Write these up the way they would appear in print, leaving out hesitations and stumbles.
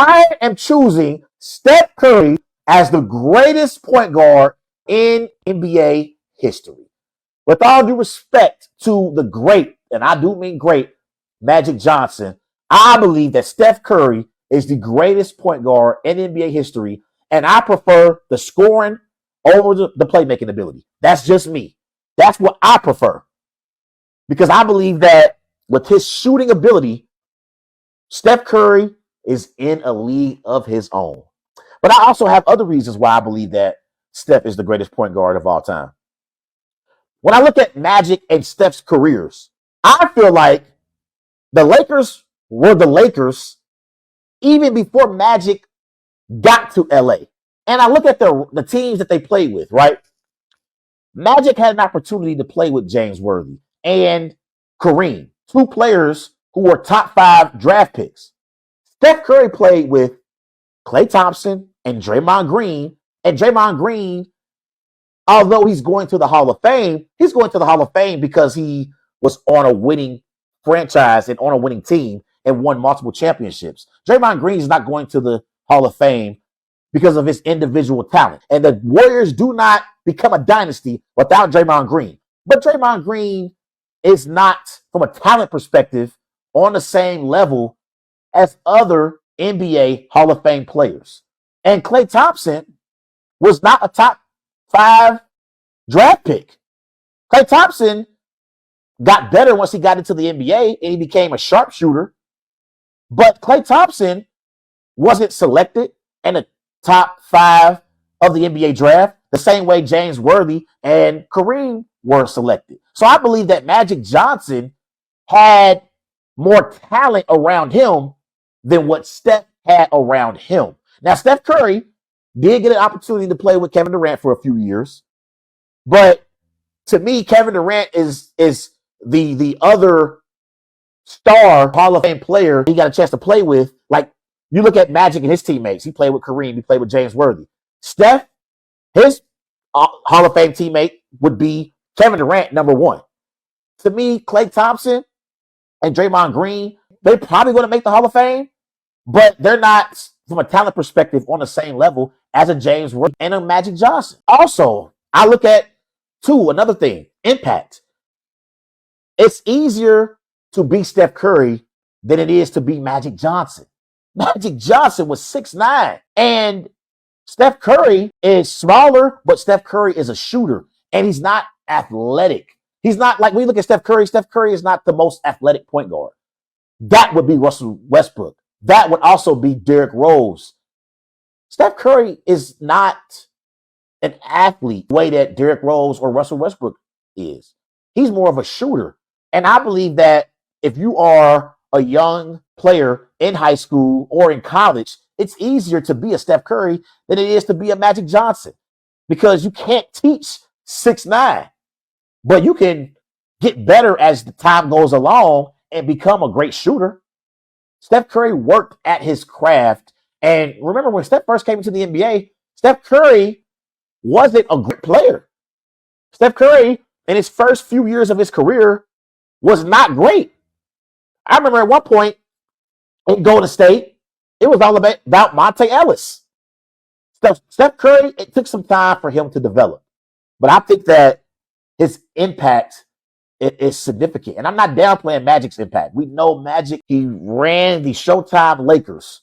I am choosing Steph Curry as the greatest point guard in NBA history. With all due respect to the great, and I do mean great, Magic Johnson, I believe that Steph Curry is the greatest point guard in NBA history, and I prefer the scoring over the playmaking ability. That's just me. That's what I prefer. Because I believe that with his shooting ability, Steph Curry is in a league of his own. But I also have other reasons why I believe that Steph is the greatest point guard of all time. When I look at Magic and Steph's careers, I feel like the Lakers were the Lakers even before Magic got to LA. And I look at the teams that they played with, right? Magic had an opportunity to play with James Worthy and Kareem, two players who were top 5 draft picks. Steph Curry played with Klay Thompson and Draymond Green. And Draymond Green, although he's going to the Hall of Fame, he's going to the Hall of Fame because he was on a winning franchise and on a winning team and won multiple championships. Draymond Green is not going to the Hall of Fame because of his individual talent. And the Warriors do not become a dynasty without Draymond Green. But Draymond Green is not, from a talent perspective, on the same level as other NBA Hall of Fame players. And Klay Thompson was not a top 5 draft pick. Klay Thompson got better once he got into the NBA and he became a sharpshooter. But Klay Thompson wasn't selected in the top 5 of the NBA draft the same way James Worthy and Kareem were selected. So I believe that Magic Johnson had more talent around him than what Steph had around him. Now, Steph Curry did get an opportunity to play with Kevin Durant for a few years, but to me, Kevin Durant is the other star Hall of Fame player he got a chance to play with. Like, you look at Magic and his teammates. He played with Kareem. He played with James Worthy. Steph, his Hall of Fame teammate would be Kevin Durant, number 1. To me, Klay Thompson and Draymond Green, they're probably going to make the Hall of Fame, but they're not, from a talent perspective, on the same level as a James Worthy and a Magic Johnson. Also, I look at, another thing, impact. It's easier to be Steph Curry than it is to be Magic Johnson. Magic Johnson was 6'9", and Steph Curry is smaller, but Steph Curry is a shooter, and he's not athletic. He's not like, when you look at Steph Curry is not the most athletic point guard. That would be Russell Westbrook. That would also be Derrick Rose. Steph Curry is not an athlete the way that Derrick Rose or Russell Westbrook is. He's more of a shooter. And I believe that if you are a young player in high school or in college, it's easier to be a Steph Curry than it is to be a Magic Johnson, because you can't teach 6'9", but you can get better as the time goes along and become a great shooter. Steph Curry worked at his craft. And remember, when Steph first came into the NBA, Steph Curry wasn't a great player. Steph Curry, in his first few years of his career, was not great. I remember at one point in Golden State, it was all about Monte Ellis. Steph Curry, it took some time for him to develop. But I think that his impact is significant. And I'm not downplaying Magic's impact. We know Magic, he ran the Showtime Lakers.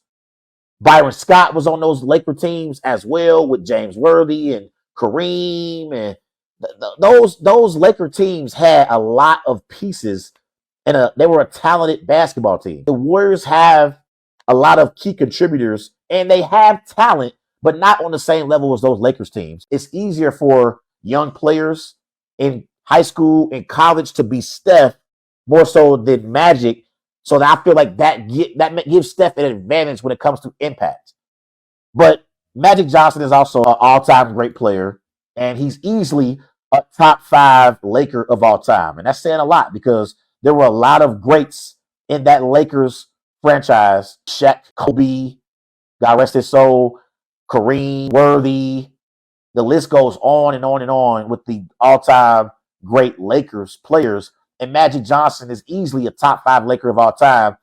Byron Scott was on those Laker teams as well, with James Worthy and Kareem. And those Laker teams had a lot of pieces, and they were a talented basketball team. The Warriors have a lot of key contributors, and they have talent, but not on the same level as those Lakers teams. It's easier for young players in high school and college to be Steph more so than Magic. So that I feel like that gives Steph an advantage when it comes to impact. But Magic Johnson is also an all-time great player, and he's easily a top 5 Laker of all time. And that's saying a lot, because there were a lot of greats in that Lakers franchise. Shaq, Kobe, God rest his soul, Kareem, Worthy. The list goes on and on and on with the all-time great Lakers players. And Magic Johnson is easily a top 5 Laker of all time.